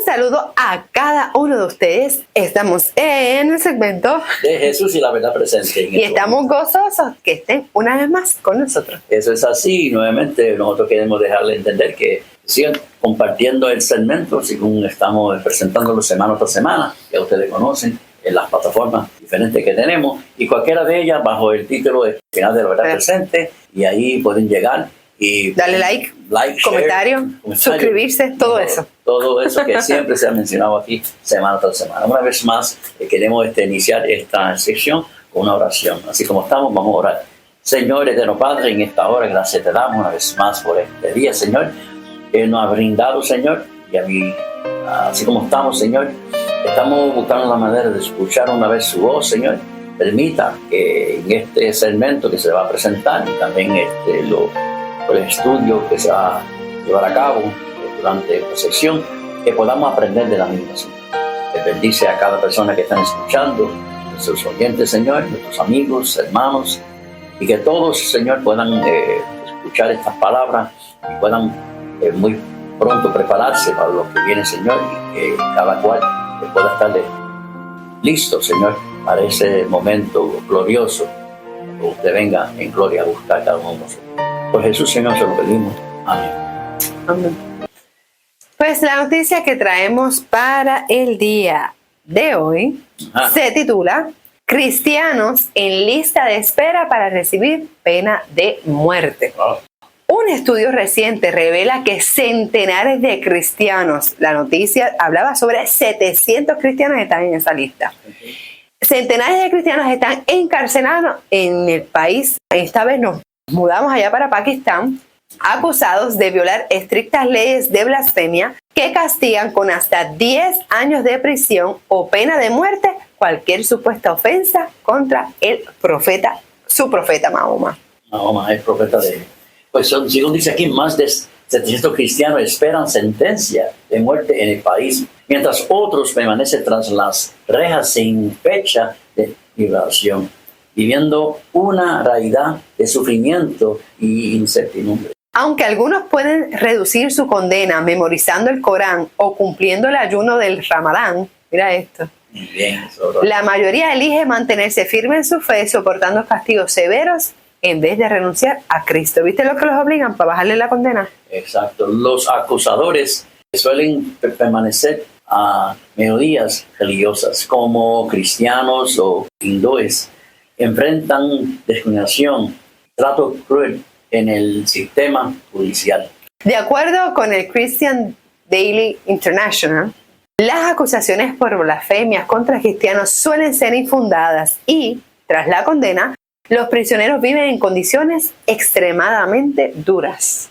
saludo a cada uno de ustedes. Estamos en el segmento de Jesús y la verdad presente. Y estamos gozosos que estén una vez más con nosotros. Eso es así. Nuevamente nosotros queremos dejarle entender que sigan compartiendo el segmento según estamos presentándolo semana tras semana. Ya ustedes conocen en las plataformas diferentes que tenemos y cualquiera de ellas bajo el título de Final de la Verdad Presente, y ahí pueden llegar y darle like comentario, suscribirse, todo eso. Todo eso que siempre se ha mencionado aquí semana tras semana. Una vez más, queremos iniciar esta sección con una oración. Así como estamos, vamos a orar. Señor eterno Padre, en esta hora gracias te damos una vez más por este día, Señor, que nos ha brindado, Señor, y a mí, así como estamos, Señor, estamos buscando la manera de escuchar una vez su voz, Señor. Permita que en este segmento que se va a presentar y también el estudio que se va a llevar a cabo durante esta sección, que podamos aprender de la misma, Señor. Que bendice a cada persona que están escuchando, nuestros oyentes, Señor, nuestros amigos, hermanos, y que todos, Señor, puedan escuchar estas palabras y puedan muy pronto prepararse para lo que viene, Señor, y que cada cual pueda estar listo, Señor, para ese momento glorioso, que usted venga en gloria a buscar a cada uno de nosotros. Por Jesús, Señor, se lo pedimos. Amén. Amén. Pues la noticia que traemos para el día de hoy se titula Cristianos en lista de espera para recibir pena de muerte. Un estudio reciente revela que centenares de cristianos, la noticia hablaba sobre 700 cristianos que están en esa lista. Centenares de cristianos están encarcelados en el país. Esta vez nos mudamos allá para Pakistán, acusados de violar estrictas leyes de blasfemia que castigan con hasta 10 años de prisión o pena de muerte cualquier supuesta ofensa contra el profeta, su profeta Mahoma. Mahoma es profeta de él. Pues según dice aquí, más de 700 cristianos esperan sentencia de muerte en el país, mientras otros permanecen tras las rejas sin fecha de liberación, viviendo una realidad de sufrimiento y incertidumbre. Aunque algunos pueden reducir su condena memorizando el Corán o cumpliendo el ayuno del Ramadán, mira esto, bien, la mayoría elige mantenerse firme en su fe, soportando castigos severos en vez de renunciar a Cristo. ¿Viste lo que los obligan para bajarle la condena? Exacto. Los acusadores suelen permanecer a melodías religiosas, como cristianos o hindúes. Enfrentan discriminación, trato cruel en el sistema judicial. De acuerdo con el Christian Daily International, las acusaciones por blasfemias contra cristianos suelen ser infundadas y, tras la condena, los prisioneros viven en condiciones extremadamente duras.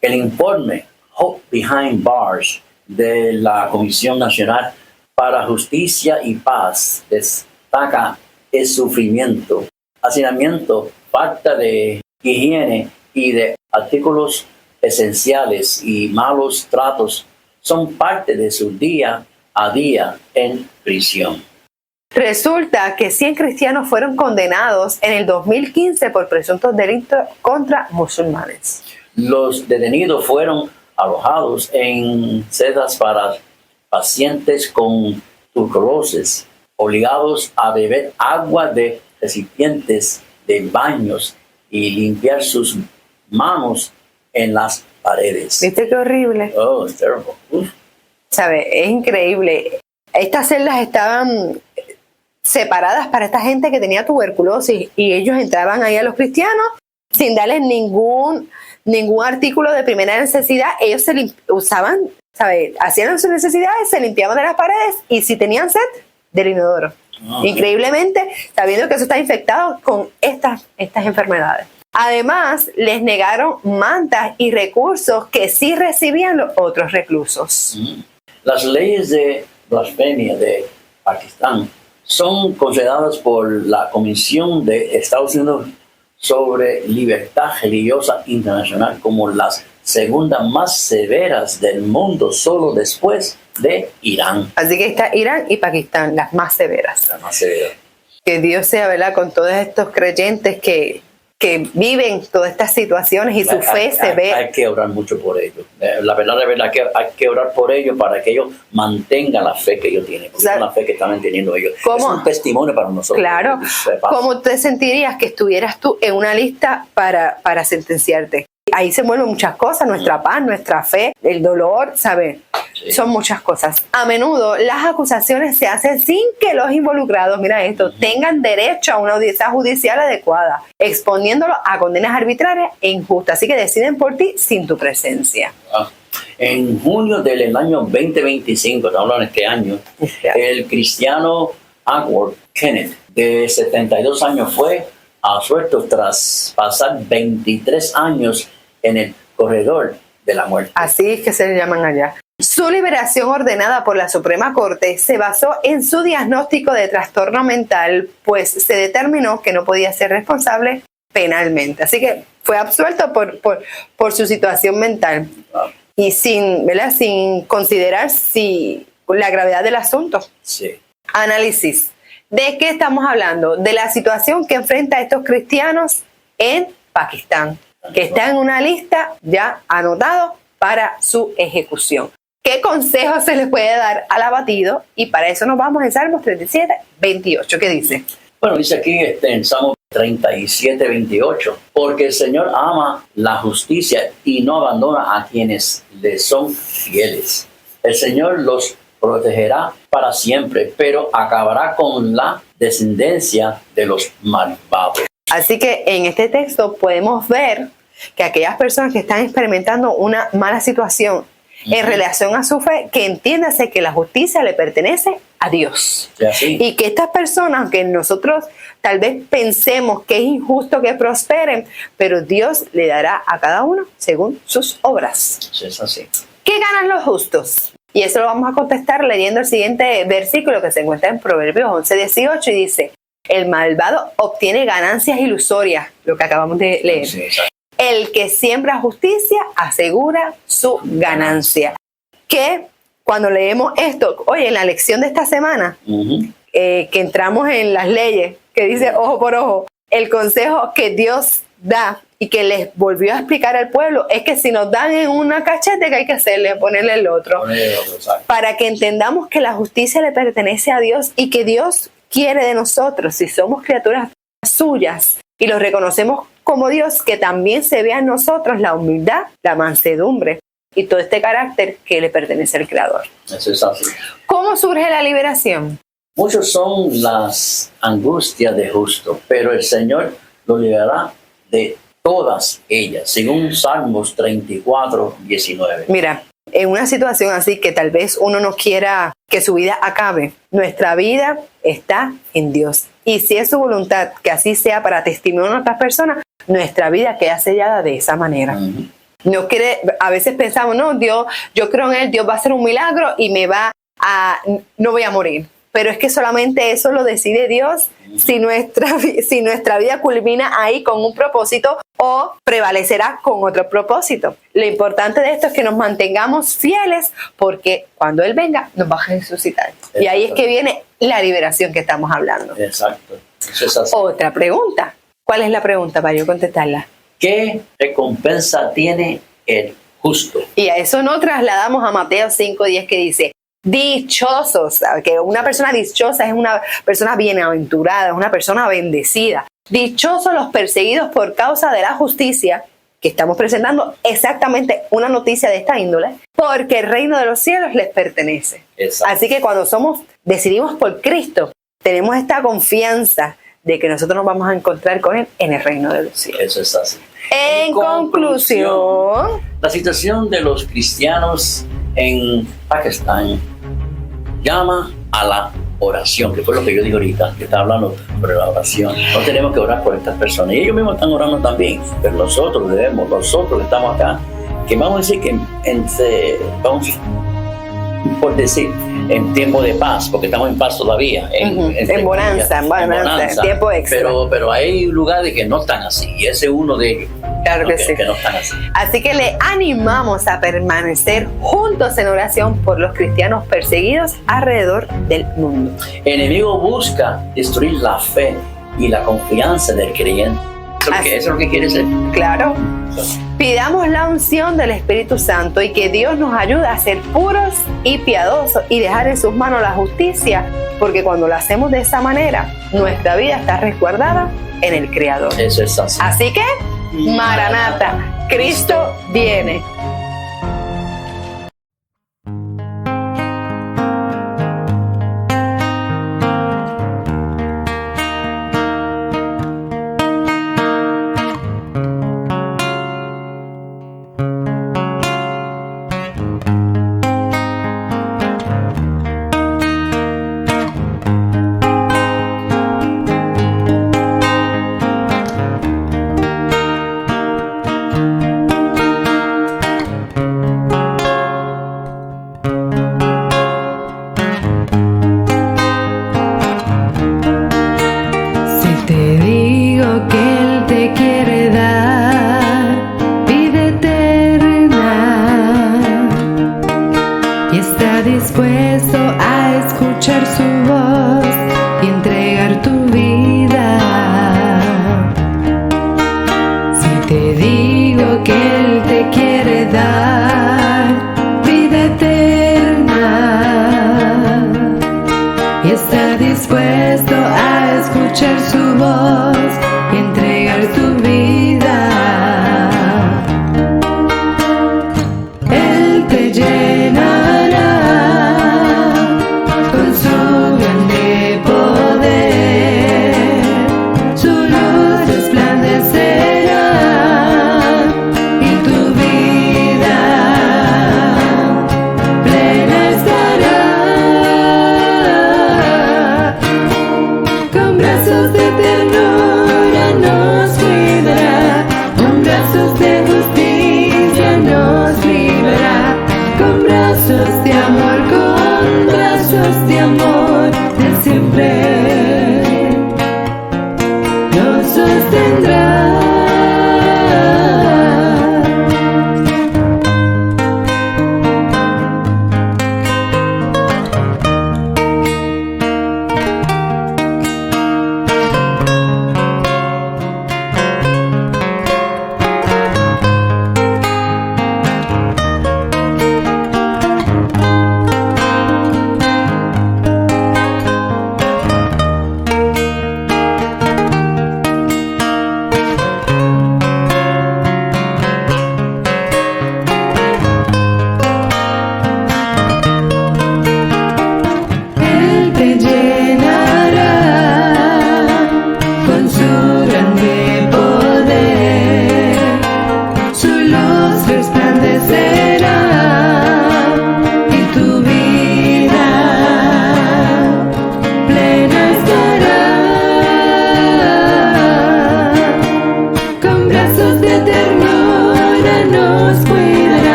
El informe Hope Behind Bars de la Comisión Nacional para Justicia y Paz destaca el sufrimiento, hacinamiento, falta de higiene y de artículos esenciales y malos tratos son parte de su día a día en prisión. Resulta que 100 cristianos fueron condenados en el 2015 por presuntos delitos contra musulmanes. Los detenidos fueron alojados en celdas para pacientes con tuberculosis, obligados a beber agua de recipientes de baños y limpiar sus manos en las paredes. ¿Viste qué horrible? Oh, it's terrible. ¿Sabe? Es increíble. Estas celdas estaban separadas para esta gente que tenía tuberculosis y ellos entraban ahí a los cristianos sin darles ningún artículo de primera necesidad. Ellos usaban, ¿sabe? Hacían sus necesidades, se limpiaban de las paredes y si tenían sed, del inodoro. Okay. Increíblemente, sabiendo que eso está infectado con estas enfermedades. Además, les negaron mantas y recursos que sí recibían los otros reclusos. Las leyes de blasfemia de Pakistán son consideradas por la Comisión de Estados Unidos sobre Libertad Religiosa Internacional como las segundas más severas del mundo, solo después de Irán. Así que está Irán y Pakistán, las más severas. Las más severas. Que Dios sea, ¿verdad?, con todos estos creyentes que que viven todas estas situaciones y su fe se ve. Hay que orar mucho por ellos. La verdad que hay que orar por ellos para que ellos mantengan la fe que ellos tienen. Porque es una fe que están manteniendo ellos. ¿Cómo? Es un testimonio para nosotros. Claro. ¿Cómo te sentirías que estuvieras tú en una lista para sentenciarte? Ahí se mueven muchas cosas, nuestra paz, nuestra fe, el dolor, ¿sabes? Sí. Son muchas cosas. A menudo las acusaciones se hacen sin que los involucrados, mira esto, tengan derecho a una audiencia judicial adecuada, exponiéndolos a condenas arbitrarias e injustas. Así que deciden por ti sin tu presencia. En junio del año 2025, estamos hablando de este año, el cristiano Edward Kenneth, de 72 años, fue absuelto tras pasar 23 años en el corredor de la muerte. Así es que se le llaman allá. Su liberación ordenada por la Suprema Corte se basó en su diagnóstico de trastorno mental, pues se determinó que no podía ser responsable penalmente. Así que fue absuelto por su situación mental y sin considerar la gravedad del asunto. Sí. Análisis. ¿De qué estamos hablando? De la situación que enfrenta a estos cristianos en Pakistán, que está en una lista ya anotado para su ejecución. ¿Qué consejo se les puede dar al abatido? Y para eso nos vamos en Salmos 37, 28. ¿Qué dice? Bueno, dice aquí en Salmos 37, 28. Porque el Señor ama la justicia y no abandona a quienes le son fieles. El Señor los protegerá para siempre, pero acabará con la descendencia de los malvados. Así que en este texto podemos ver que aquellas personas que están experimentando una mala situación en relación a su fe, que entiéndase que la justicia le pertenece a Dios. Y que estas personas, aunque nosotros tal vez pensemos que es injusto que prosperen, pero Dios le dará a cada uno según sus obras. Sí, es así. ¿Qué ganan los justos? Y eso lo vamos a contestar leyendo el siguiente versículo que se encuentra en Proverbios 11:18 y dice: el malvado obtiene ganancias ilusorias, lo que acabamos de leer. Sí, el que siembra justicia asegura su ganancia. Que cuando leemos esto, oye, en la lección de esta semana, que entramos en las leyes, que dice ojo por ojo, el consejo que Dios da y que les volvió a explicar al pueblo es que si nos dan en una cachete, que hay que hacerle, ponerle el otro. Para que entendamos que la justicia le pertenece a Dios y que Dios quiere de nosotros, si somos criaturas suyas y los reconocemos como Dios, que también se vea en nosotros la humildad, la mansedumbre y todo este carácter que le pertenece al Creador. Eso es así. ¿Cómo surge la liberación? Muchos son las angustias de justo, pero el Señor lo liberará de todas ellas, según Salmos 34, 19. Mira, en una situación así que tal vez uno no quiera que su vida acabe, nuestra vida está en Dios. Y si es su voluntad que así sea para testimonio a otras personas, nuestra vida queda sellada de esa manera. No quiere, a veces pensamos, no, Dios, yo creo en Él, Dios va a hacer un milagro y no voy a morir. Pero es que solamente eso lo decide Dios, si nuestra vida culmina ahí con un propósito o prevalecerá con otro propósito. Lo importante de esto es que nos mantengamos fieles, porque cuando Él venga nos va a resucitar. Exacto. Y ahí es que viene la liberación que estamos hablando. Exacto. Eso es así. Otra pregunta. ¿Cuál es la pregunta para yo contestarla? ¿Qué recompensa tiene el justo? Y a eso nos trasladamos a Mateo 5:10, que dice: dichosos, que una persona dichosa es una persona bienaventurada, es una persona bendecida. Dichosos los perseguidos por causa de la justicia, que estamos presentando exactamente una noticia de esta índole, porque el reino de los cielos les pertenece. Exacto. Así que cuando decidimos por Cristo, tenemos esta confianza de que nosotros nos vamos a encontrar con Él en el reino de los cielos. Eso es así. En conclusión, la situación de los cristianos en Pakistán llama a la oración, que fue lo que yo dije ahorita, que estaba hablando sobre la oración. No tenemos que orar por estas personas, y ellos mismos están orando también, pero nosotros que estamos acá, que vamos a decir que vamos por decir, en tiempo de paz, porque estamos en paz todavía, en bonanza, tiempo extra. Pero hay lugares que no están así, y ese es uno de ellos. Claro que sí. Que no están así. Así que le animamos a permanecer juntos en oración por los cristianos perseguidos alrededor del mundo. El enemigo busca destruir la fe y la confianza del creyente. Eso es lo que quiere ser. Claro. Pidamos la unción del Espíritu Santo y que Dios nos ayude a ser puros y piadosos y dejar en sus manos la justicia, porque cuando lo hacemos de esa manera, nuestra vida está resguardada en el Creador. Eso es así. Así que, Maranata, Cristo viene. Dispuesto a escuchar su voz y entregar tu vida. Si te digo que Él te quiere dar vida eterna y está dispuesto a escuchar su voz y entregar tu vida, Él te llena de amor de siempre nos sostendrá.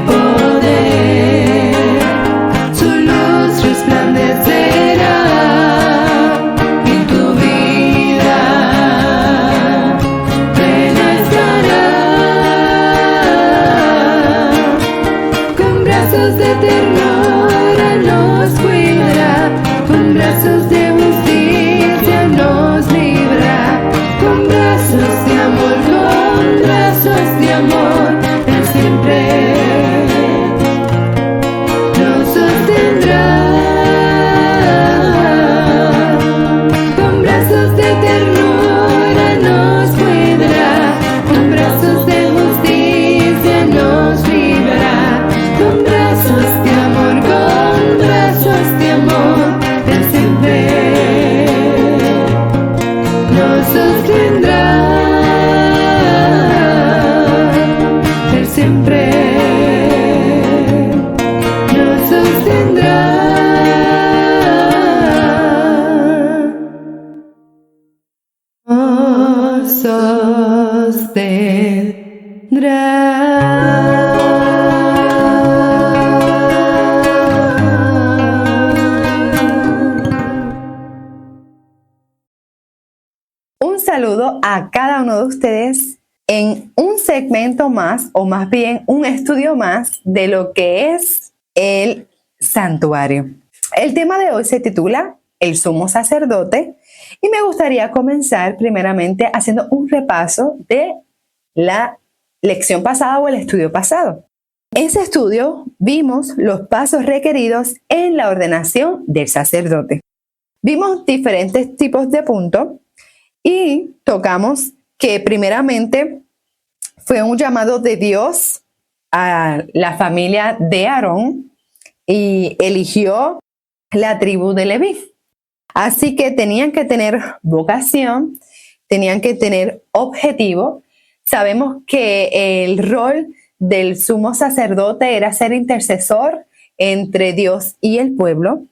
Poder siempre nos sostendrá. Nos sostendrá. Un saludo a cada uno de ustedes en un segmento más, o más bien un estudio más de lo que es el santuario. El tema de hoy se titula El sumo sacerdote y me gustaría comenzar primeramente haciendo un repaso de la lección pasada o el estudio pasado. En ese estudio vimos los pasos requeridos en la ordenación del sacerdote. Vimos diferentes tipos de puntos y tocamos que primeramente fue un llamado de Dios a la familia de Aarón y eligió la tribu de Leví. Así que tenían que tener vocación, tenían que tener objetivo. Sabemos que el rol del sumo sacerdote era ser intercesor entre Dios y el pueblo.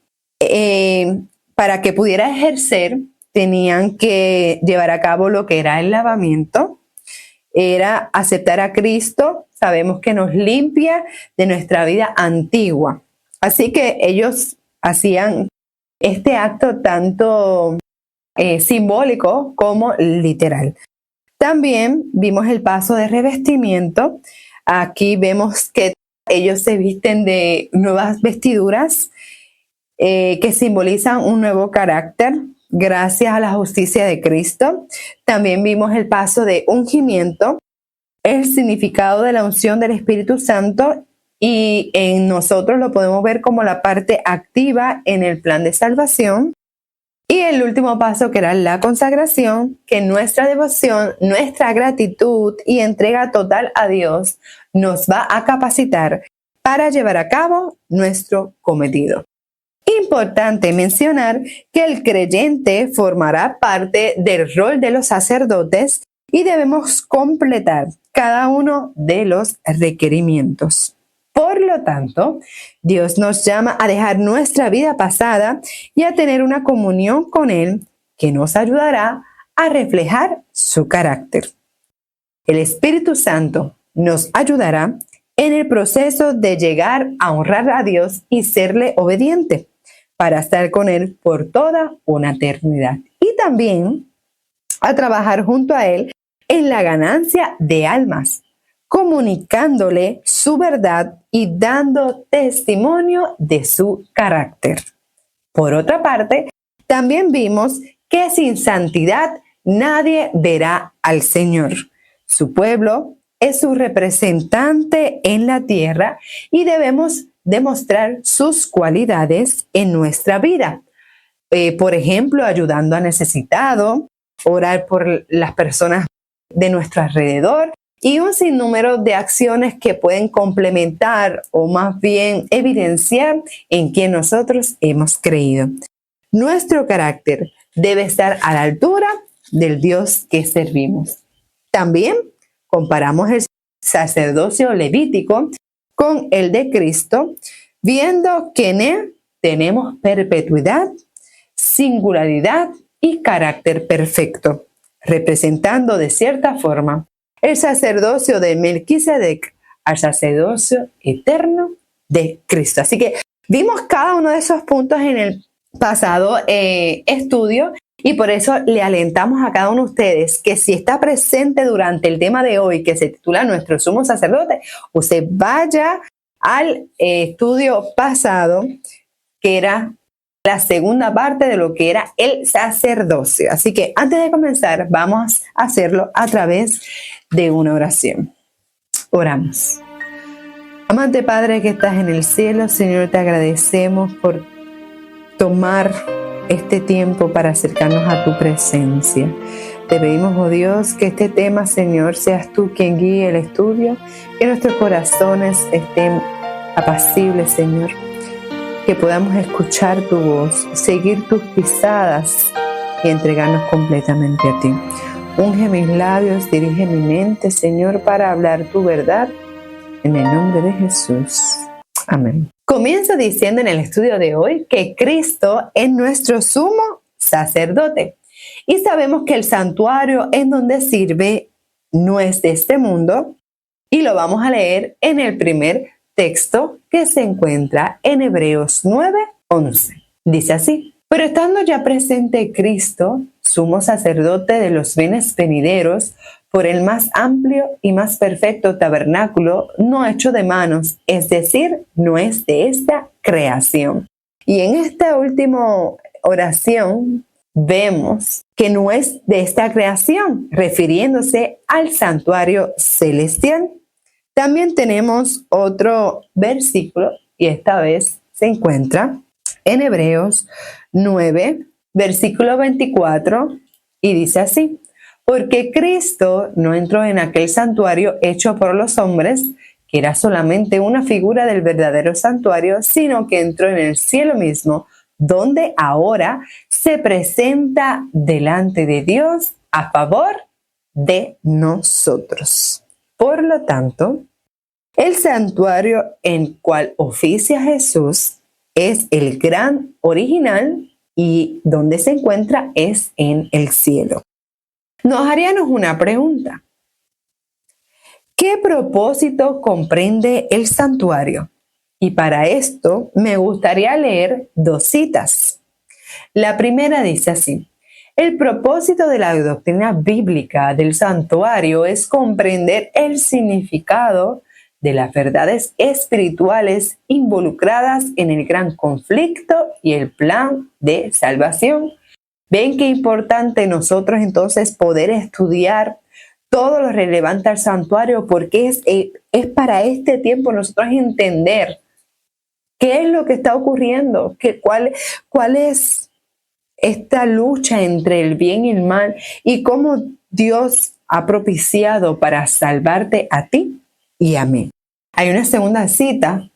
Para que pudiera ejercer, tenían que llevar a cabo lo que era el lavamiento, era aceptar a Cristo. Sabemos que nos limpia de nuestra vida antigua. Así que ellos hacían este acto tanto simbólico como literal. También vimos el paso de revestimiento. Aquí vemos que ellos se visten de nuevas vestiduras que simbolizan un nuevo carácter gracias a la justicia de Cristo. También vimos el paso de ungimiento, el significado de la unción del Espíritu Santo, y en nosotros lo podemos ver como la parte activa en el plan de salvación. Y el último paso, que era la consagración, que nuestra devoción, nuestra gratitud y entrega total a Dios nos va a capacitar para llevar a cabo nuestro cometido. Importante mencionar que el creyente formará parte del rol de los sacerdotes y debemos completar cada uno de los requerimientos. Por lo tanto, Dios nos llama a dejar nuestra vida pasada y a tener una comunión con Él que nos ayudará a reflejar su carácter. El Espíritu Santo nos ayudará en el proceso de llegar a honrar a Dios y serle obediente, para estar con Él por toda una eternidad. Y también a trabajar junto a Él en la ganancia de almas, comunicándole su verdad y dando testimonio de su carácter. Por otra parte, también vimos que sin santidad nadie verá al Señor. Su pueblo es su representante en la tierra y debemos demostrar sus cualidades en nuestra vida. Por ejemplo, ayudando a necesitados, orar por las personas de nuestro alrededor y un sinnúmero de acciones que pueden complementar o más bien evidenciar en quién nosotros hemos creído. Nuestro carácter debe estar a la altura del Dios que servimos. También comparamos el sacerdocio levítico con el de Cristo, viendo que en Él tenemos perpetuidad, singularidad y carácter perfecto, representando de cierta forma el sacerdocio de Melquisedec al sacerdocio eterno de Cristo. Así que vimos cada uno de esos puntos en el pasado estudio, y por eso le alentamos a cada uno de ustedes que si está presente durante el tema de hoy, que se titula Nuestro Sumo Sacerdote, usted vaya al estudio pasado, que era la segunda parte de lo que era el sacerdocio. Así que antes de comenzar, vamos a hacerlo a través de una oración. Oramos. Amante Padre que estás en el cielo, Señor, te agradecemos por tomar este tiempo para acercarnos a tu presencia. Te pedimos, oh Dios, que este tema, Señor, seas tú quien guíe el estudio, que nuestros corazones estén apacibles, Señor, que podamos escuchar tu voz, seguir tus pisadas y entregarnos completamente a ti. Unge mis labios, dirige mi mente, Señor, para hablar tu verdad En el nombre de Jesús. Amén. Comienzo diciendo en el estudio de hoy que Cristo es nuestro sumo sacerdote. Y sabemos que el santuario en donde sirve no es de este mundo. Y lo vamos a leer en el primer texto que se encuentra en Hebreos 9:11. Dice así: pero estando ya presente Cristo, sumo sacerdote de los bienes venideros, por el más amplio y más perfecto tabernáculo, no hecho de manos, es decir, no es de esta creación. Y en esta última oración vemos que no es de esta creación, refiriéndose al santuario celestial. También tenemos otro versículo, y esta vez se encuentra en Hebreos 9, versículo 24, y dice así: porque Cristo no entró en aquel santuario hecho por los hombres, que era solamente una figura del verdadero santuario, sino que entró en el cielo mismo, donde ahora se presenta delante de Dios a favor de nosotros. Por lo tanto, el santuario en cual oficia Jesús es el gran original y donde se encuentra es en el cielo. Nos haríamos una pregunta. ¿Qué propósito comprende el santuario? Y para esto me gustaría leer dos citas. La primera dice así: el propósito de la doctrina bíblica del santuario es comprender el significado de las verdades espirituales involucradas en el gran conflicto y el plan de salvación. Ven qué importante nosotros entonces poder estudiar todo lo relevante al santuario, porque es para este tiempo nosotros entender qué es lo que está ocurriendo, cuál es esta lucha entre el bien y el mal y cómo Dios ha propiciado para salvarte a ti y a mí. Hay una segunda cita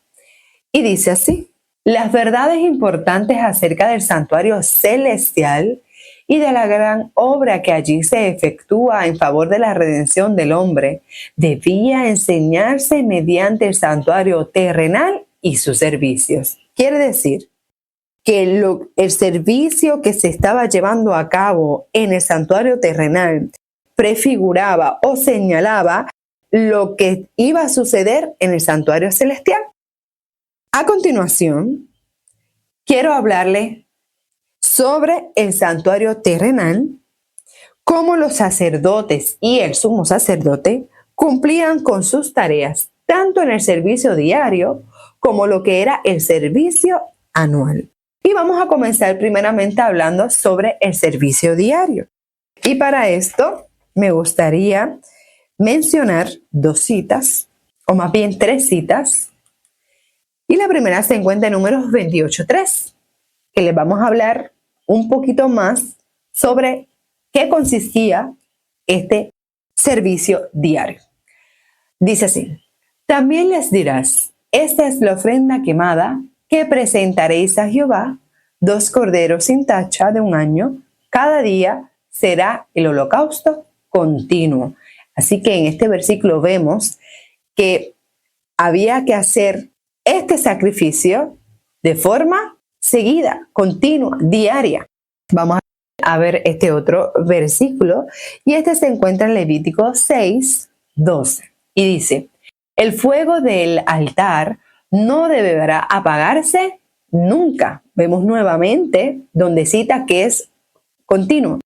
y dice así: las verdades importantes acerca del santuario celestial y de la gran obra que allí se efectúa en favor de la redención del hombre debía enseñarse mediante el santuario terrenal y sus servicios. Quiere decir que el servicio que se estaba llevando a cabo en el santuario terrenal prefiguraba o señalaba lo que iba a suceder en el santuario celestial. A continuación, quiero hablarle sobre el santuario terrenal, cómo los sacerdotes y el sumo sacerdote cumplían con sus tareas, tanto en el servicio diario como lo que era el servicio anual. Y vamos a comenzar primeramente hablando sobre el servicio diario. Y para esto me gustaría mencionar dos citas, o más bien tres citas. Y la primera se encuentra en Números 28:3, que les vamos a hablar un poquito más sobre qué consistía este servicio diario. Dice así: también les dirás, esta es la ofrenda quemada que presentaréis a Jehová, 2 corderos sin tacha de 1 año, cada día será el holocausto continuo. Así que en este versículo vemos que había que hacer este sacrificio de forma seguida, continua, diaria. Vamos a ver este otro versículo y este se encuentra en Levítico 6:12 y dice: el fuego del altar no deberá apagarse nunca. Vemos nuevamente donde cita que es continuo,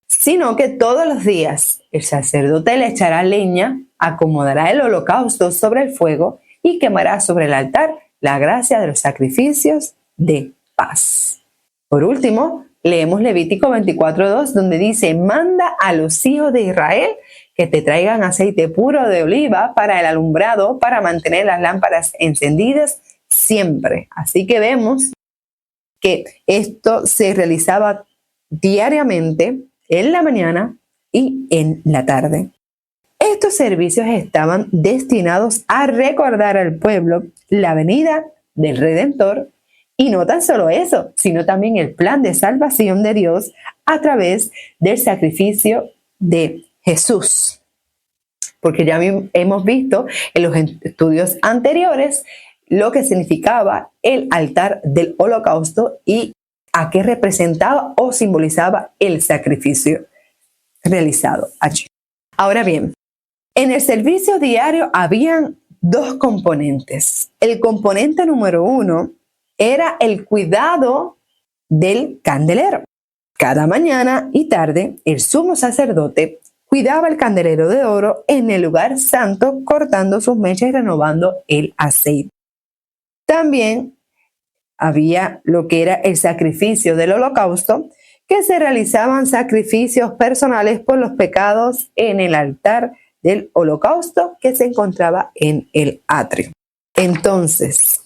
sino que todos los días el sacerdote le echará leña, acomodará el holocausto sobre el fuego y quemará sobre el altar la gracia de los sacrificios de paz. Por último, leemos Levítico 24:2, donde dice: manda a los hijos de Israel que te traigan aceite puro de oliva para el alumbrado, para mantener las lámparas encendidas siempre. Así que vemos que esto se realizaba diariamente, en la mañana y en la tarde. Estos servicios estaban destinados a recordar al pueblo la venida del Redentor, y no tan solo eso, sino también el plan de salvación de Dios a través del sacrificio de Jesús. porque ya hemos visto en los estudios anteriores lo que significaba el altar del holocausto y a qué representaba o simbolizaba el sacrificio realizado allí. Ahora bien, en el servicio diario habían dos componentes. El componente número 1 era el cuidado del candelero. Cada mañana y tarde, el sumo sacerdote cuidaba el candelero de oro en el lugar santo, cortando sus mechas y renovando el aceite. También había lo que era el sacrificio del holocausto, que se realizaban sacrificios personales por los pecados en el altar del holocausto que se encontraba en el atrio. Entonces,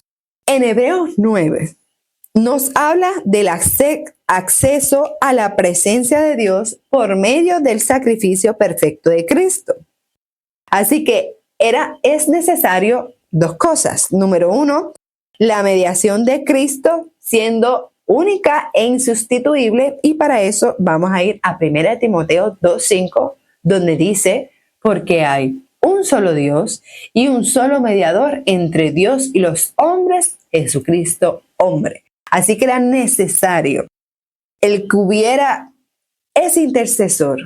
en Hebreos 9 nos habla del acceso a la presencia de Dios por medio del sacrificio perfecto de Cristo. Así que es necesario dos cosas. Número 1, la mediación de Cristo siendo única e insustituible, y para eso vamos a ir a 1 Timoteo 2:5, donde dice: porque hay un solo Dios y un solo mediador entre Dios y los hombres, Jesucristo hombre. Así que era necesario el que hubiera ese intercesor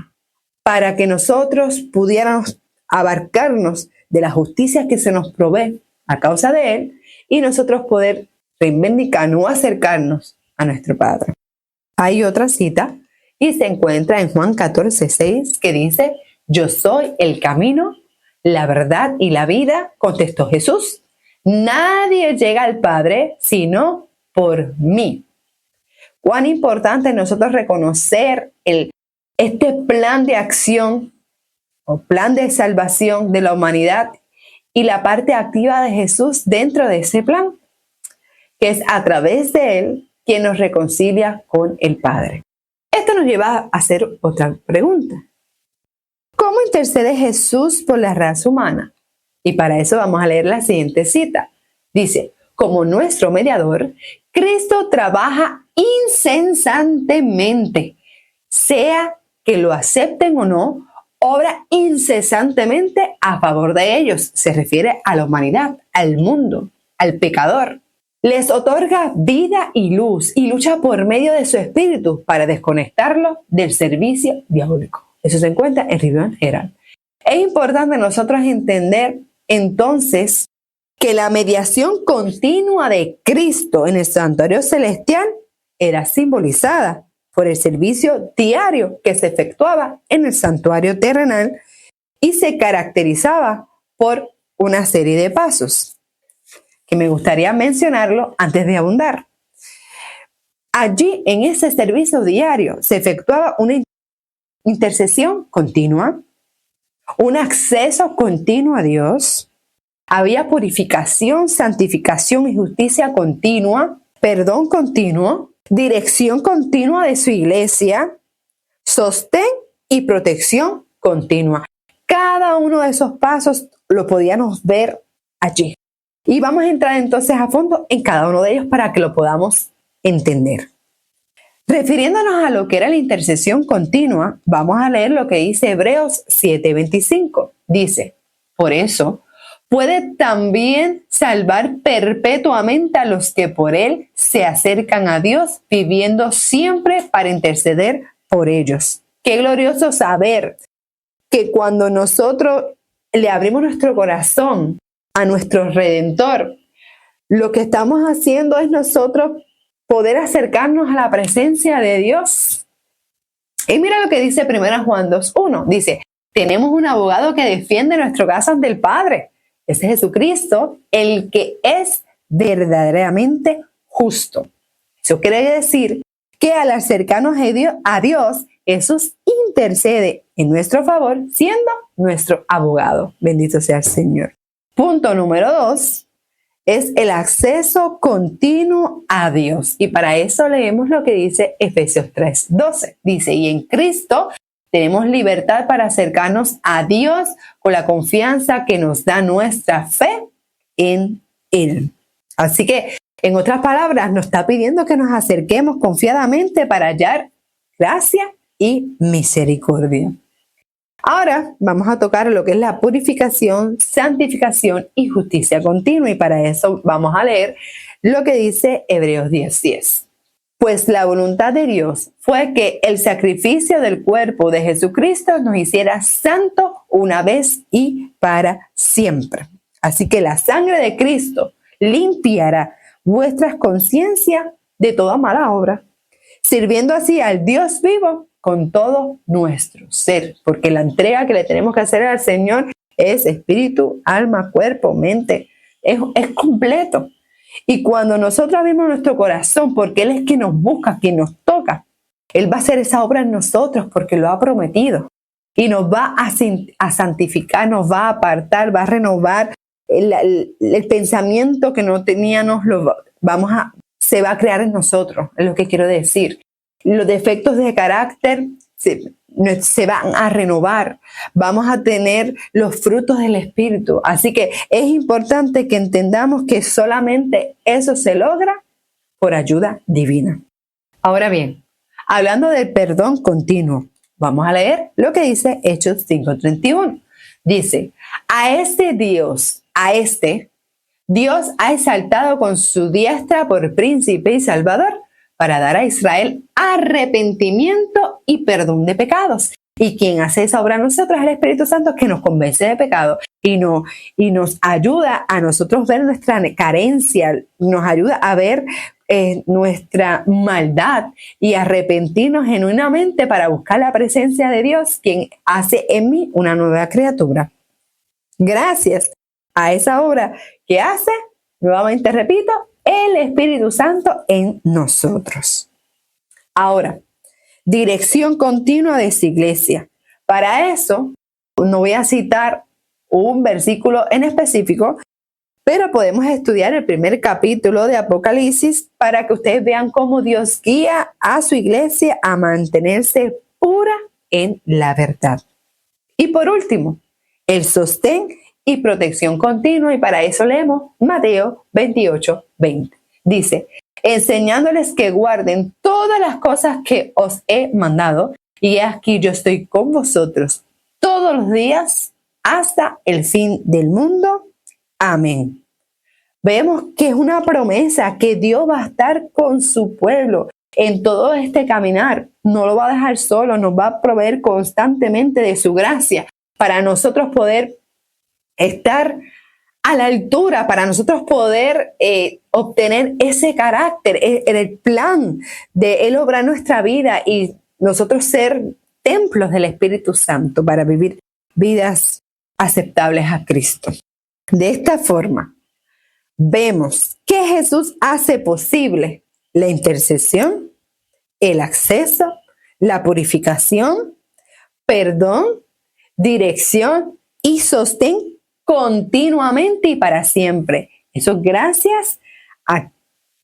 para que nosotros pudiéramos abarcarnos de la justicia que se nos provee a causa de él y nosotros poder reivindicarnos o acercarnos a nuestro Padre. Hay otra cita y se encuentra en Juan 14:6 que dice: yo soy el camino, la verdad y la vida, contestó Jesús. Nadie llega al Padre sino por mí. Cuán importante es nosotros reconocer este plan de acción o plan de salvación de la humanidad y la parte activa de Jesús dentro de ese plan, que es a través de él quien nos reconcilia con el Padre. Esto nos lleva a hacer otra pregunta. ¿Cómo intercede Jesús por la raza humana? Y para eso vamos a leer la siguiente cita. Dice: como nuestro mediador, Cristo trabaja incesantemente, sea que lo acepten o no, obra incesantemente a favor de ellos. Se refiere a la humanidad, al mundo, al pecador. Les otorga vida y luz y lucha por medio de su espíritu para desconectarlo del servicio diabólico. Eso se encuentra en Rivian Herald. Es importante nosotros entender entonces que la mediación continua de Cristo en el santuario celestial era simbolizada por el servicio diario que se efectuaba en el santuario terrenal y se caracterizaba por una serie de pasos que me gustaría mencionarlo antes de abundar. Allí, en ese servicio diario, se efectuaba una intercesión continua, un acceso continuo a Dios, había purificación, santificación y justicia continua, perdón continuo, dirección continua de su iglesia, sostén y protección continua. Cada uno de esos pasos lo podíamos ver allí. Y vamos a entrar entonces a fondo en cada uno de ellos para que lo podamos entender. Refiriéndonos a lo que era la intercesión continua, vamos a leer lo que dice Hebreos 7:25. Dice: por eso puede también salvar perpetuamente a los que por él se acercan a Dios, viviendo siempre para interceder por ellos. Qué glorioso saber que cuando nosotros le abrimos nuestro corazón a nuestro Redentor, lo que estamos haciendo es nosotros poder acercarnos a la presencia de Dios. Y mira lo que dice 1 Juan 2:1. Dice: tenemos un abogado que defiende nuestro caso ante el Padre. Ese es Jesucristo, el que es verdaderamente justo. Eso quiere decir que al acercarnos a Dios, Jesús intercede en nuestro favor, siendo nuestro abogado. Bendito sea el Señor. Punto número 2 es el acceso continuo a Dios. Y para eso leemos lo que dice Efesios 3:12. Dice: y en Cristo tenemos libertad para acercarnos a Dios con la confianza que nos da nuestra fe en Él. Así que, en otras palabras, nos está pidiendo que nos acerquemos confiadamente para hallar gracia y misericordia. Ahora vamos a tocar lo que es la purificación, santificación y justicia continua. Y para eso vamos a leer lo que dice Hebreos 10:10. Pues la voluntad de Dios fue que el sacrificio del cuerpo de Jesucristo nos hiciera santo una vez y para siempre. Así que la sangre de Cristo limpiará vuestras conciencias de toda mala obra, sirviendo así al Dios vivo con todo nuestro ser, porque la entrega que le tenemos que hacer al Señor es espíritu, alma, cuerpo, mente, es completo. Y cuando nosotros abrimos nuestro corazón, porque Él es quien nos busca, quien nos toca, Él va a hacer esa obra en nosotros porque lo ha prometido. Y nos va a santificar, nos va a apartar, va a renovar el pensamiento que no teníamos, se va a crear en nosotros, es lo que quiero decir. Los defectos de carácter se van a renovar, vamos a tener los frutos del Espíritu. Así que es importante que entendamos que solamente eso se logra por ayuda divina. Ahora bien, hablando del perdón continuo, vamos a leer lo que dice Hechos 5:31. Dice, a este Dios ha exaltado con su diestra por príncipe y salvador, para dar a Israel arrepentimiento y perdón de pecados. Y quien hace esa obra a nosotros es el Espíritu Santo, que nos convence de pecado y nos ayuda a nosotros ver nuestra carencia, nos ayuda a ver nuestra maldad y arrepentirnos genuinamente para buscar la presencia de Dios, quien hace en mí una nueva criatura. Gracias a esa obra que hace, nuevamente repito, el Espíritu Santo en nosotros. Ahora, dirección continua de esa iglesia. Para eso, no voy a citar un versículo en específico, pero podemos estudiar el primer capítulo de Apocalipsis para que ustedes vean cómo Dios guía a su iglesia a mantenerse pura en la verdad. Y por último, el sostén y protección continua, y para eso leemos Mateo 28:20. Dice, enseñándoles que guarden todas las cosas que os he mandado, y aquí yo estoy con vosotros todos los días hasta el fin del mundo. Amén. Vemos que es una promesa que Dios va a estar con su pueblo en todo este caminar. No lo va a dejar solo, nos va a proveer constantemente de su gracia para nosotros poder estar a la altura, para nosotros poder obtener ese carácter, el plan de Él obrar nuestra vida y nosotros ser templos del Espíritu Santo para vivir vidas aceptables a Cristo. De esta forma, vemos que Jesús hace posible la intercesión, el acceso, la purificación, perdón, dirección y sostén continuamente y para siempre. Eso gracias a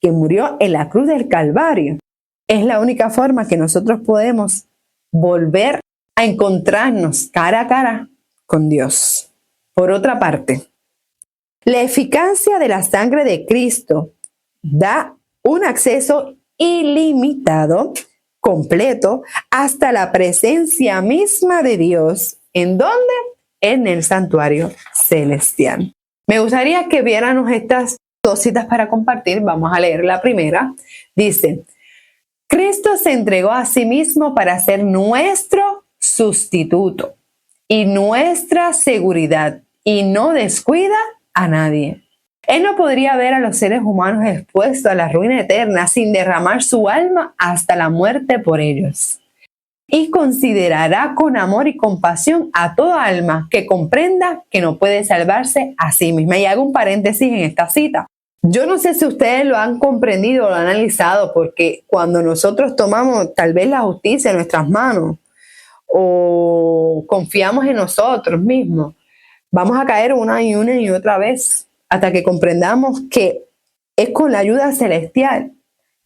que murió en la cruz del Calvario. Es la única forma que nosotros podemos volver a encontrarnos cara a cara con Dios. Por otra parte, la eficacia de la sangre de Cristo da un acceso ilimitado, completo, hasta la presencia misma de Dios. ¿En dónde? En el santuario celestial. Me gustaría que viéramos estas dos citas para compartir. Vamos a leer la primera. Dice, Cristo se entregó a sí mismo para ser nuestro sustituto y nuestra seguridad y no descuida a nadie. Él no podría ver a los seres humanos expuestos a la ruina eterna sin derramar su alma hasta la muerte por ellos. Y considerará con amor y compasión a toda alma que comprenda que no puede salvarse a sí misma. Y hago un paréntesis en esta cita. Yo no sé si ustedes lo han comprendido o lo han analizado, porque cuando nosotros tomamos tal vez la justicia en nuestras manos o confiamos en nosotros mismos, vamos a caer una y otra vez hasta que comprendamos que es con la ayuda celestial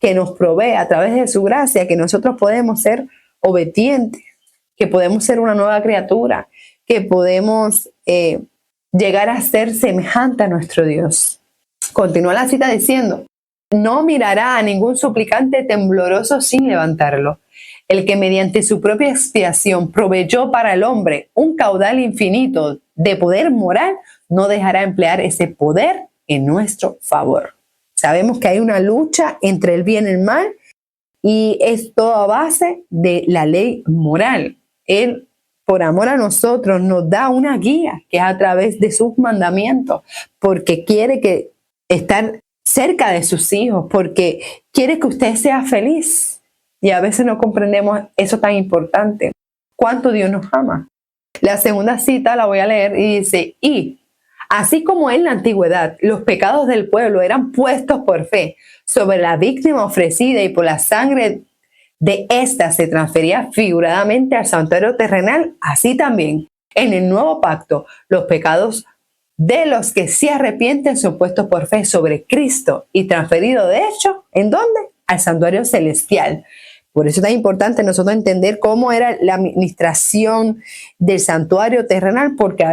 que nos provee a través de su gracia que nosotros podemos ser obedientes, que podemos ser una nueva criatura, que podemos llegar a ser semejante a nuestro Dios. Continúa la cita diciendo, no mirará a ningún suplicante tembloroso sin levantarlo, el que mediante su propia expiación proveyó para el hombre un caudal infinito de poder moral, no dejará emplear ese poder en nuestro favor. Sabemos que hay una lucha entre el bien y el mal y es todo a base de la ley moral. Él, por amor a nosotros, nos da una guía que es a través de sus mandamientos, porque quiere estar cerca de sus hijos, porque quiere que usted sea feliz. Y a veces no comprendemos eso tan importante. ¿Cuánto Dios nos ama? La segunda cita la voy a leer y dice, y así como en la antigüedad los pecados del pueblo eran puestos por fe sobre la víctima ofrecida y por la sangre de ésta se transfería figuradamente al santuario terrenal, así también en el nuevo pacto los pecados de los que se arrepienten son puestos por fe sobre Cristo y transferidos de hecho, ¿en dónde? Al santuario celestial. Por eso es tan importante nosotros entender cómo era la administración del santuario terrenal, porque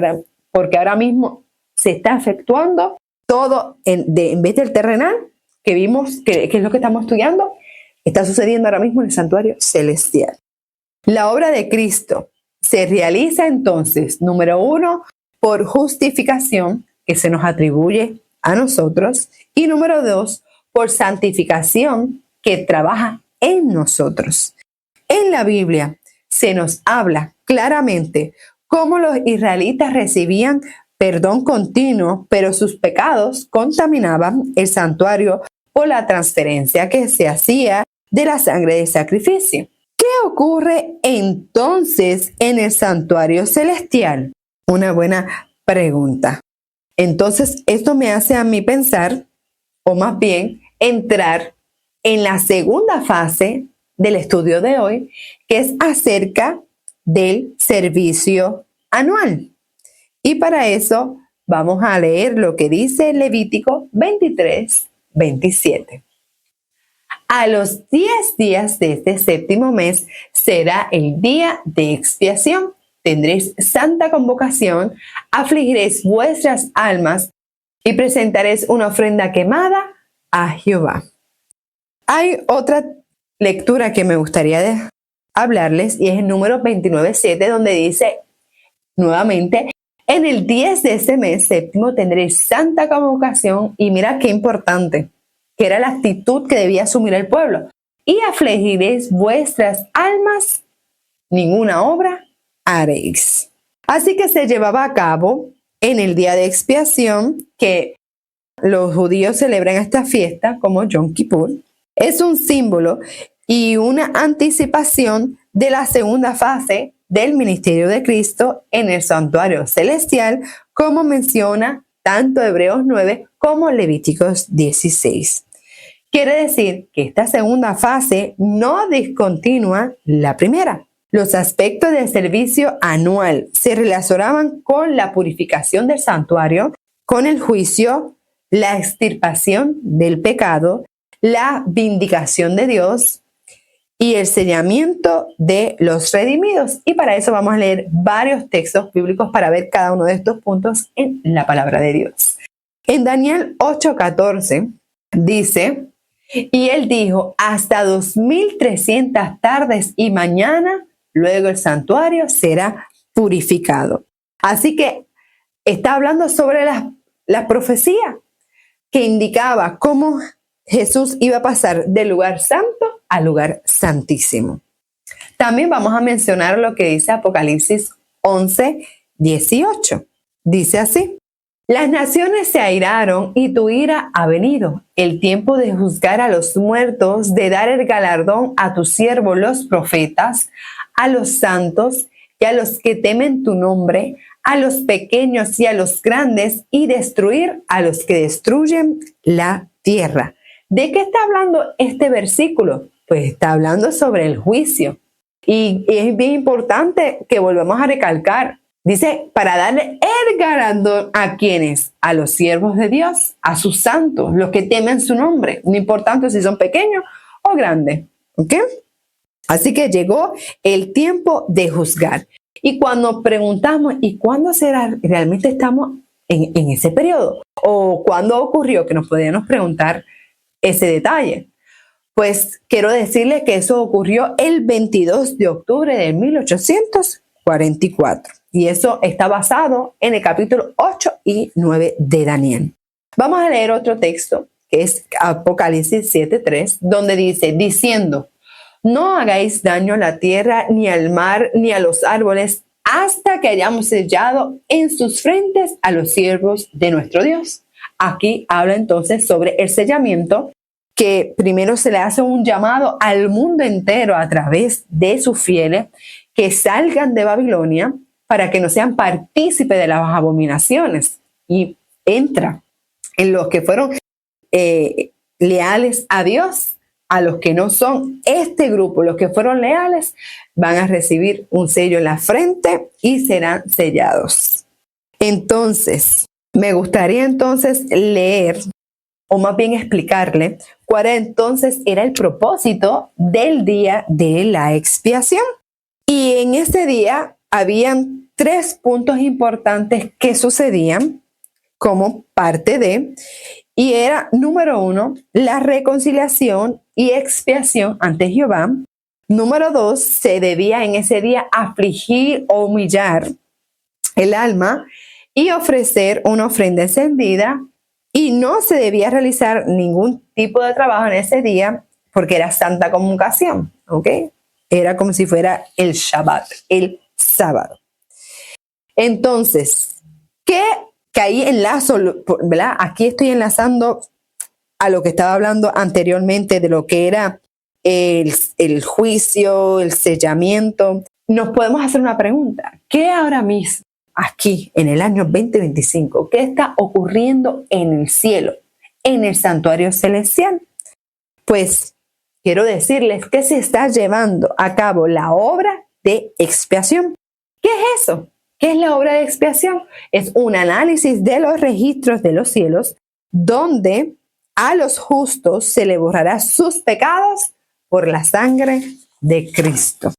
ahora mismo se está efectuando todo en vez del terrenal que vimos, que es lo que estamos estudiando, está sucediendo ahora mismo en el santuario celestial. La obra de Cristo se realiza entonces, número 1, por justificación, que se nos atribuye a nosotros, y número 2, por santificación, que trabaja en nosotros. En la Biblia se nos habla claramente cómo los israelitas recibían perdón continuo, pero sus pecados contaminaban el santuario por la transferencia que se hacía de la sangre de sacrificio. ¿Qué ocurre entonces en el santuario celestial? Una buena pregunta. Entonces, esto me hace a mí pensar, o más bien, entrar en la segunda fase del estudio de hoy, que es acerca del servicio anual. Y para eso vamos a leer lo que dice Levítico 23:27. A los 10 días de este séptimo mes será el día de expiación. Tendréis santa convocación, afligiréis vuestras almas y presentaréis una ofrenda quemada a Jehová. Hay otra lectura que me gustaría hablarles y es el número 29:7, donde dice nuevamente, en el 10 de ese mes séptimo tendréis santa convocación, y mira qué importante, que era la actitud que debía asumir el pueblo, y afligiréis vuestras almas, ninguna obra haréis. Así que se llevaba a cabo en el día de expiación, que los judíos celebran esta fiesta como Yom Kippur. Es un símbolo y una anticipación de la segunda fase del ministerio de Cristo en el santuario celestial, como menciona tanto Hebreos 9 como Levíticos 16. Quiere decir que esta segunda fase no discontinúa la primera. Los aspectos del servicio anual se relacionaban con la purificación del santuario, con el juicio, la extirpación del pecado, la vindicación de Dios y el sellamiento de los redimidos. Y para eso vamos a leer varios textos bíblicos para ver cada uno de estos puntos en la palabra de Dios. En Daniel 8:14 dice, y él dijo, hasta 2300 tardes y mañana, luego el santuario será purificado. Así que está hablando sobre la profecía que indicaba cómo Jesús iba a pasar del lugar santo al lugar santísimo. También vamos a mencionar lo que dice Apocalipsis 11:18. Dice así, las naciones se airaron y tu ira ha venido, el tiempo de juzgar a los muertos, de dar el galardón a tus siervos los profetas, a los santos y a los que temen tu nombre, a los pequeños y a los grandes, y destruir a los que destruyen la tierra. ¿De qué está hablando este versículo? Pues está hablando sobre el juicio. Y es bien importante que volvamos a recalcar. Dice, para darle el galardón a quienes, a los siervos de Dios, a sus santos, los que temen su nombre, no importante si son pequeños o grandes. ¿Ok? Así que llegó el tiempo de juzgar. Y cuando preguntamos, ¿y cuándo será? ¿Realmente estamos en ese periodo? ¿O cuándo ocurrió? Que nos podíamos preguntar ese detalle. Pues quiero decirle que eso ocurrió el 22 de octubre de 1844. Y eso está basado en el capítulo 8 y 9 de Daniel. Vamos a leer otro texto, que es Apocalipsis 7:3, donde dice, diciendo, no hagáis daño a la tierra, ni al mar, ni a los árboles, hasta que hayamos sellado en sus frentes a los siervos de nuestro Dios. Aquí habla entonces sobre el sellamiento, que primero se le hace un llamado al mundo entero a través de sus fieles que salgan de Babilonia para que no sean partícipes de las abominaciones. Y entra en los que fueron leales a Dios. A los que no son este grupo, los que fueron leales, van a recibir un sello en la frente y serán sellados. Entonces, me gustaría entonces leer, o más bien explicarle, cuál entonces era el propósito del día de la expiación. Y en ese día habían 3 puntos importantes que sucedían como parte de, y era, número 1, la reconciliación y expiación ante Jehová. Número 2, se debía en ese día afligir o humillar el alma y ofrecer una ofrenda encendida, y no se debía realizar ningún tipo de trabajo en ese día porque era santa convocación, ¿ok? Era como si fuera el Shabbat, el sábado. Entonces, ¿qué? Que ahí enlazo, ¿verdad? Aquí estoy enlazando a lo que estaba hablando anteriormente de lo que era el juicio, el sellamiento. Nos podemos hacer una pregunta. ¿Qué ahora mismo, aquí, en el año 2025, qué está ocurriendo en el cielo, en el santuario celestial? Pues quiero decirles que se está llevando a cabo la obra de expiación. ¿Qué es eso? ¿Qué es la obra de expiación? Es un análisis de los registros de los cielos, donde a los justos se le borrará sus pecados por la sangre de Cristo.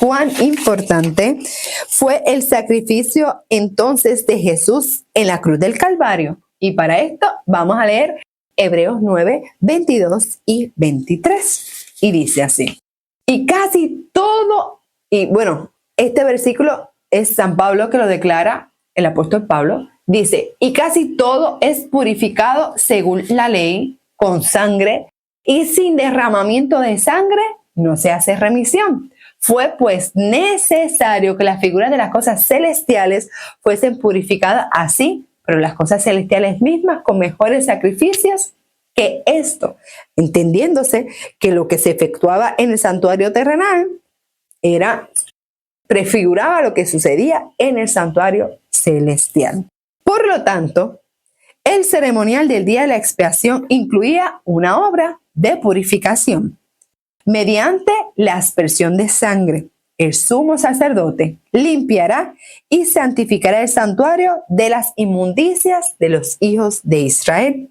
Cuán importante fue el sacrificio entonces de Jesús en la cruz del Calvario. Y para esto vamos a leer Hebreos 9, 22 y 23. Y dice así. Y casi todo, y bueno, este versículo es San Pablo que lo declara, el apóstol Pablo, dice, y casi todo es purificado según la ley, con sangre, y sin derramamiento de sangre no se hace remisión. Fue pues necesario que las figuras de las cosas celestiales fuesen purificadas así, pero las cosas celestiales mismas con mejores sacrificios que esto, entendiéndose que lo que se efectuaba en el santuario terrenal prefiguraba lo que sucedía en el santuario celestial. Por lo tanto, el ceremonial del día de la expiación incluía una obra de purificación. Mediante la aspersión de sangre, el sumo sacerdote limpiará y santificará el santuario de las inmundicias de los hijos de Israel.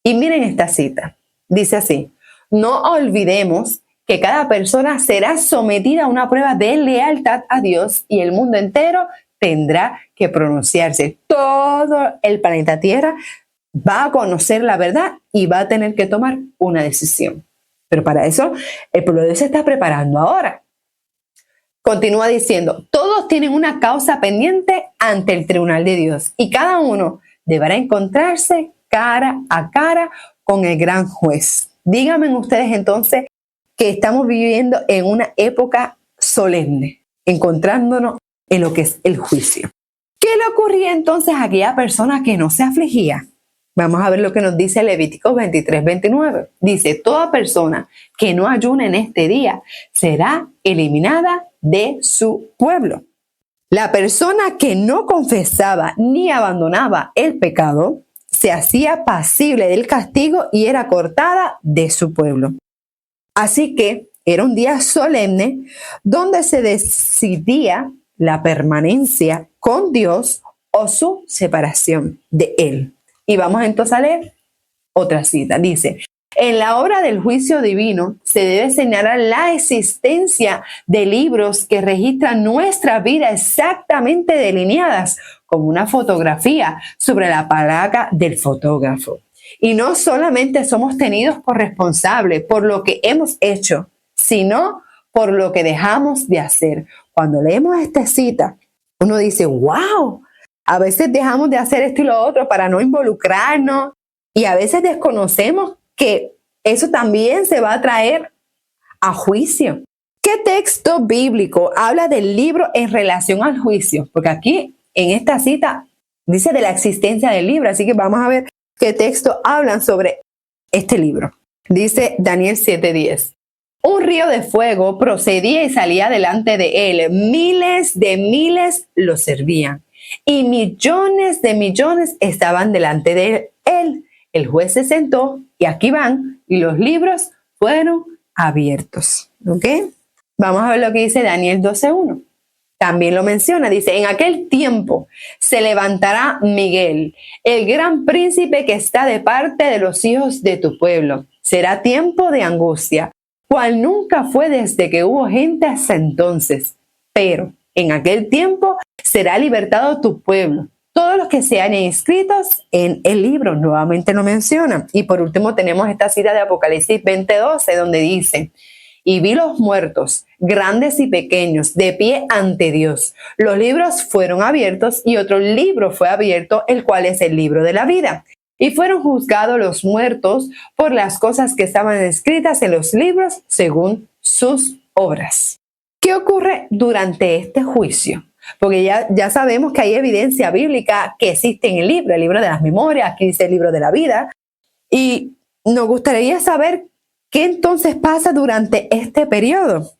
Y miren esta cita. Dice así, no olvidemos que cada persona será sometida a una prueba de lealtad a Dios y el mundo entero tendrá que pronunciarse. Todo el planeta Tierra va a conocer la verdad y va a tener que tomar una decisión. Pero para eso el pueblo de Dios se está preparando ahora. Continúa diciendo, todos tienen una causa pendiente ante el tribunal de Dios y cada uno deberá encontrarse cara a cara con el gran juez. Díganme ustedes entonces que estamos viviendo en una época solemne, encontrándonos en lo que es el juicio. ¿Qué le ocurría entonces a aquella persona que no se afligía? Vamos a ver lo que nos dice Levítico 23:29. Dice, toda persona que no ayune en este día será eliminada de su pueblo. La persona que no confesaba ni abandonaba el pecado se hacía pasible del castigo y era cortada de su pueblo. Así que era un día solemne donde se decidía la permanencia con Dios o su separación de Él. Y vamos entonces a leer otra cita. Dice, en la obra del juicio divino se debe señalar la existencia de libros que registran nuestra vida exactamente delineadas como una fotografía sobre la placa del fotógrafo. Y no solamente somos tenidos por responsables por lo que hemos hecho, sino por lo que dejamos de hacer. Cuando leemos esta cita, uno dice, wow, a veces dejamos de hacer esto y lo otro para no involucrarnos y a veces desconocemos que eso también se va a traer a juicio. ¿Qué texto bíblico habla del libro en relación al juicio? Porque aquí en esta cita dice de la existencia del libro, así que vamos a ver qué texto hablan sobre este libro. Dice Daniel 7:10. Un río de fuego procedía y salía delante de él. Miles de miles lo servían y millones de millones estaban delante de él. El juez se sentó y aquí van y los libros fueron abiertos. ¿Ok? Vamos a ver lo que dice Daniel 12:1. También lo menciona, dice, en aquel tiempo se levantará Miguel, el gran príncipe que está de parte de los hijos de tu pueblo. Será tiempo de angustia, cual nunca fue desde que hubo gente hasta entonces. Pero en aquel tiempo será libertado tu pueblo, todos los que se hayan inscritos en el libro. Nuevamente lo menciona. Y por último tenemos esta cita de Apocalipsis 20:12, donde dice, y vi los muertos, grandes y pequeños, de pie ante Dios. Los libros fueron abiertos y otro libro fue abierto, el cual es el libro de la vida. Y fueron juzgados los muertos por las cosas que estaban escritas en los libros según sus obras. ¿Qué ocurre durante este juicio? Porque ya sabemos que hay evidencia bíblica que existe en el libro de las memorias, aquí dice el libro de la vida. Y nos gustaría saber ¿qué entonces pasa durante este periodo?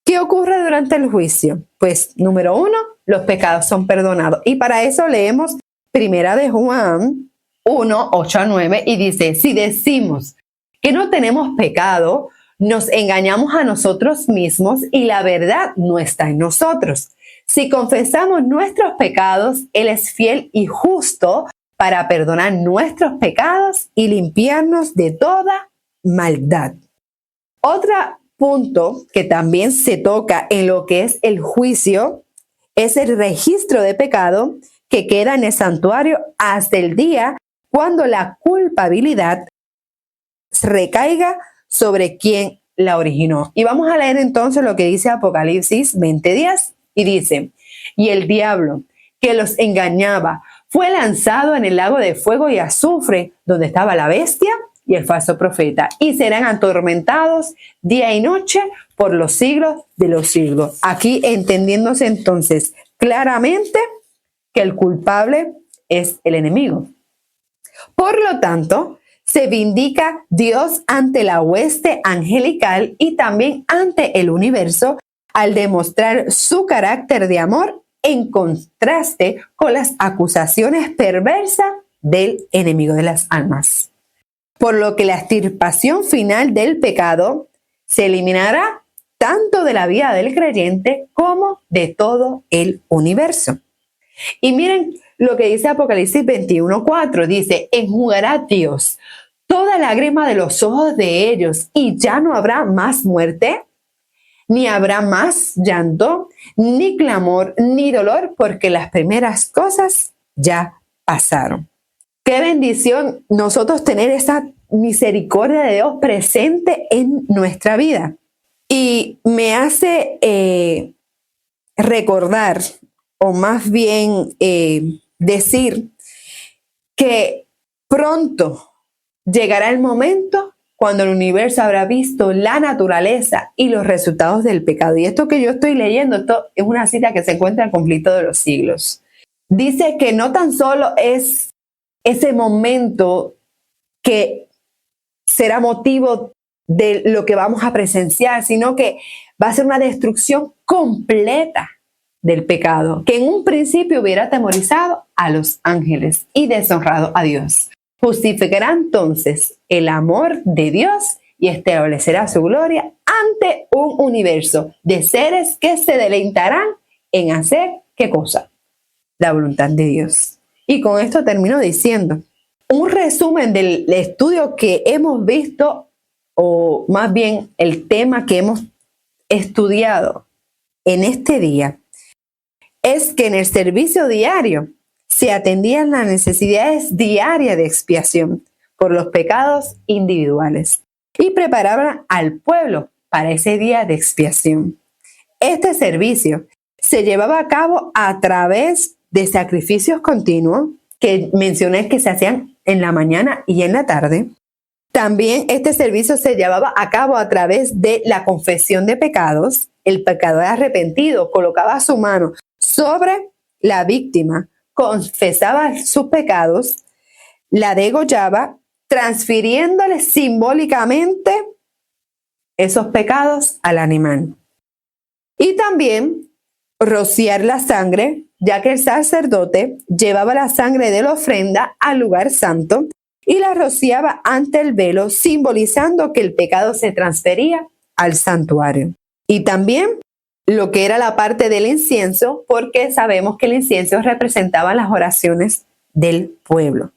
¿Qué ocurre durante el juicio? Pues, número 1, los pecados son perdonados. Y para eso leemos 1 de Juan 1:8-9 y dice, si decimos que no tenemos pecado, nos engañamos a nosotros mismos y la verdad no está en nosotros. Si confesamos nuestros pecados, Él es fiel y justo para perdonar nuestros pecados y limpiarnos de toda maldad. Otro punto que también se toca en lo que es el juicio es el registro de pecado que queda en el santuario hasta el día cuando la culpabilidad recaiga sobre quien la originó. Y vamos a leer entonces lo que dice Apocalipsis 20:10 y dice, y el diablo que los engañaba fue lanzado en el lago de fuego y azufre donde estaba la bestia y el falso profeta, y serán atormentados día y noche por los siglos de los siglos. Aquí entendiéndose entonces claramente que el culpable es el enemigo. Por lo tanto, se vindica Dios ante la hueste angelical y también ante el universo al demostrar su carácter de amor en contraste con las acusaciones perversas del enemigo de las almas. Por lo que la extirpación final del pecado se eliminará tanto de la vida del creyente como de todo el universo. Y miren lo que dice Apocalipsis 21:4, dice, enjugará Dios toda lágrima de los ojos de ellos y ya no habrá más muerte, ni habrá más llanto, ni clamor, ni dolor, porque las primeras cosas ya pasaron. Qué bendición nosotros tener esa misericordia de Dios presente en nuestra vida. Y me hace recordar, o más bien decir, que pronto llegará el momento cuando el universo habrá visto la naturaleza y los resultados del pecado. Y esto que yo estoy leyendo, esto es una cita que se encuentra en el conflicto de los siglos. Dice que no tan solo es ese momento que será motivo de lo que vamos a presenciar, sino que va a ser una destrucción completa del pecado, que en un principio hubiera atemorizado a los ángeles y deshonrado a Dios. Justificará entonces el amor de Dios y establecerá su gloria ante un universo de seres que se deleitarán en hacer, ¿qué cosa? La voluntad de Dios. Y con esto termino diciendo, un resumen del estudio que hemos visto, o más bien el tema que hemos estudiado en este día, es que en el servicio diario se atendían las necesidades diarias de expiación, por los pecados individuales y preparaban al pueblo para ese día de expiación. Este servicio se llevaba a cabo a través de sacrificios continuos que mencioné que se hacían en la mañana y en la tarde. También este servicio se llevaba a cabo a través de la confesión de pecados. El pecador arrepentido colocaba su mano sobre la víctima, confesaba sus pecados, la degollaba, transfiriéndole simbólicamente esos pecados al animal. Y también rociar la sangre, ya que el sacerdote llevaba la sangre de la ofrenda al lugar santo y la rociaba ante el velo, simbolizando que el pecado se transfería al santuario. Y también lo que era la parte del incienso, porque sabemos que el incienso representaba las oraciones del pueblo.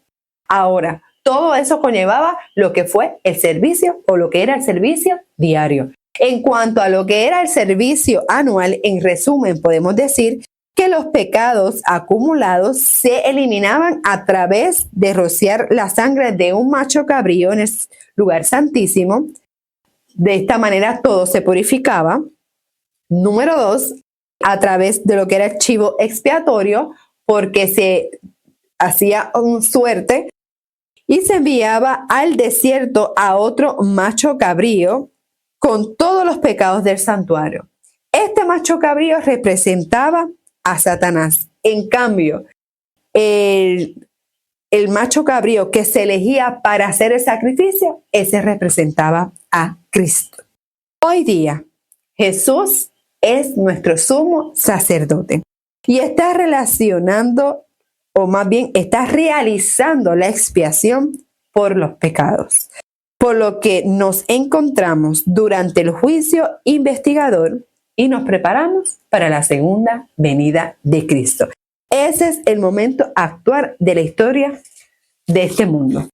Ahora, todo eso conllevaba lo que fue el servicio o lo que era el servicio diario. En cuanto a lo que era el servicio anual, en resumen, podemos decir que los pecados acumulados se eliminaban a través de rociar la sangre de un macho cabrío en el lugar santísimo. De esta manera todo se purificaba. Número 2, a través de lo que era el chivo expiatorio, porque se hacía un suerte y se enviaba al desierto a otro macho cabrío con todos los pecados del santuario. Este macho cabrío representaba a Satanás. En cambio, el macho cabrío que se elegía para hacer el sacrificio, ese representaba a Cristo. Hoy día, Jesús es nuestro sumo sacerdote y está relacionando, o más bien está realizando la expiación por los pecados, por lo que nos encontramos durante el juicio investigador y nos preparamos para la segunda venida de Cristo. Ese es el momento actual de la historia de este mundo.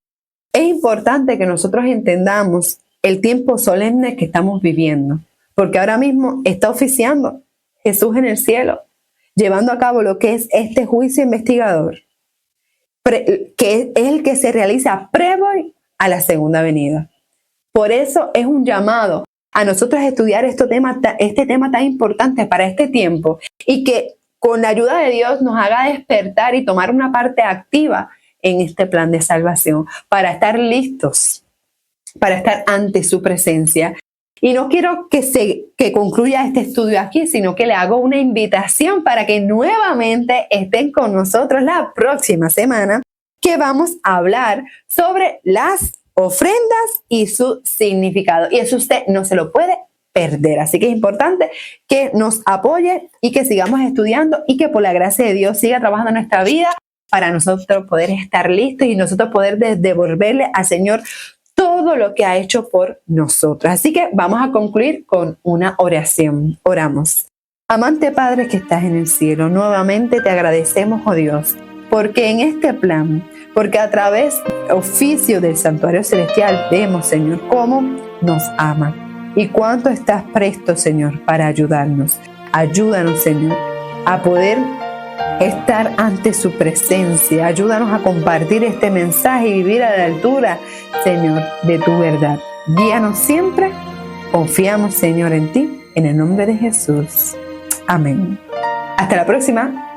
Es importante que nosotros entendamos el tiempo solemne que estamos viviendo, porque ahora mismo está oficiando Jesús en el cielo, llevando a cabo lo que es este juicio investigador, que es el que se realiza previo a la segunda venida. Por eso es un llamado a nosotros estudiar este tema tan importante para este tiempo y que con la ayuda de Dios nos haga despertar y tomar una parte activa en este plan de salvación para estar listos, para estar ante su presencia. Y no quiero que concluya este estudio aquí, sino que le hago una invitación para que nuevamente estén con nosotros la próxima semana, que vamos a hablar sobre las ofrendas y su significado. Y eso usted no se lo puede perder. Así que es importante que nos apoye y que sigamos estudiando y que por la gracia de Dios siga trabajando en nuestra vida para nosotros poder estar listos y nosotros poder devolverle al Señor todo lo que ha hecho por nosotros. Así que vamos a concluir con una oración. Oramos. Amante Padre que estás en el cielo, nuevamente te agradecemos, oh Dios, porque en este plan, porque a través del oficio del santuario celestial vemos, Señor, cómo nos ama y cuánto estás presto, Señor, para ayudarnos. Ayúdanos, Señor, a poder estar ante su presencia. Ayúdanos a compartir este mensaje y vivir a la altura, Señor, de tu verdad. Guíanos siempre. Confiamos, Señor, en ti, en el nombre de Jesús. Amén. Hasta la próxima.